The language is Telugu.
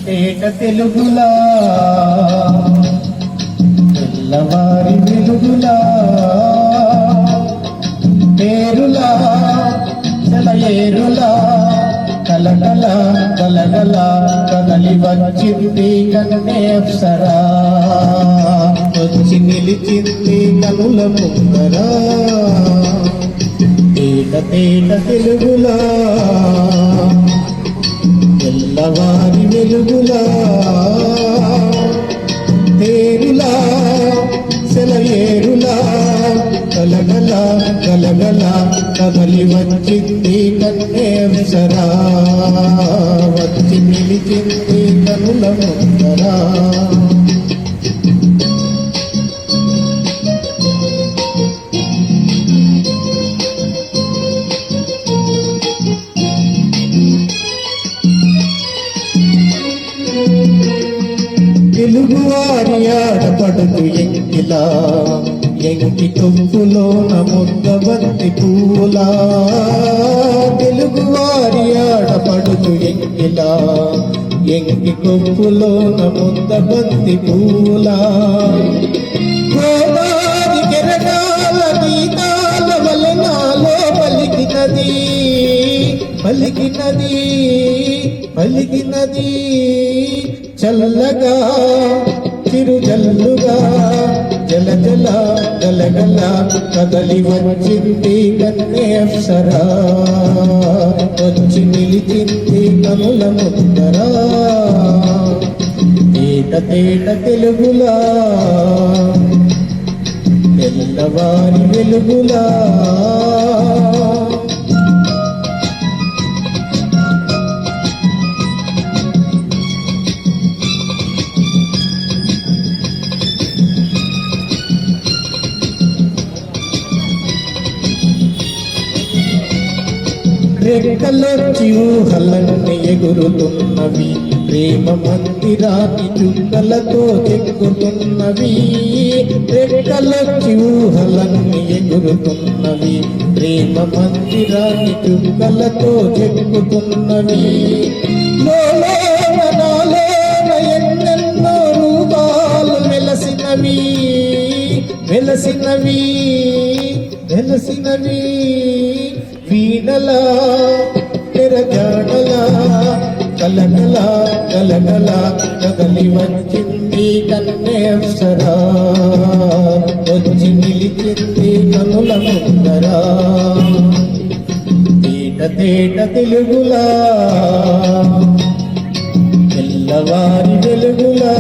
తేట తెలుగులా తెల్లవారి వెలుగులా పేరులా సెలయేరులా కలకల కలగల కదలి వచ్చింది కన్నే అప్సరా వచ్చి నిలిచింది కనుల ముందరా తేట తేట తెలుగులా తెల్లవారి వెలుగులా తేరులా సెలయేరులా కలగల కలగల కదలి వచ్చింది కన్నే అప్సరా వచ్చి నిలిచింది కనుల ముందరా తెలుగువారి ఆడపడుతు ఎంకిలా ఎంకి కొప్పులోన ముద్దబంతి పూలా తెలుగువారి ఆడపడుతు ఎంకిలా ఎంకి కొప్పులోన ముద్దబంతి పూలా గోదారి కెరటాల గీతాల వలనాలో పలికినది పలికినది పలికినది చల్లగా చిరుజల్లుగా జల జల గలగల కదలి వచ్చింది కన్నే అప్సరా వచ్చి నిలిచింది కనుల ముందరా తేట తేట తెలుగులా తెల్లవారి వెలుగులా రెక్కలొచ్చి ఊహలన్నీ ఎగురుతున్నవి ప్రేమ మందిరాన్ని చుక్కలతో చెక్కుతున్నవి రెక్కలొచ్చి ఊహలన్నీ ఎగురుతున్నవి ప్రేమ మందిరాన్ని చుక్కలతో చెక్కుతున్నవి నాలోన ఎన్నెన్నో రూపాలు వెలసినవి వెలసినవి వెలసినవి వీణలా తెరజాడలా కలకల కలకల కదలి వచ్చింది కన్నే అప్సరా వచ్చి నిలిచింది కనుల ముందరా తేట తేట తెలుగులా తెల్లవారి వెలుగులా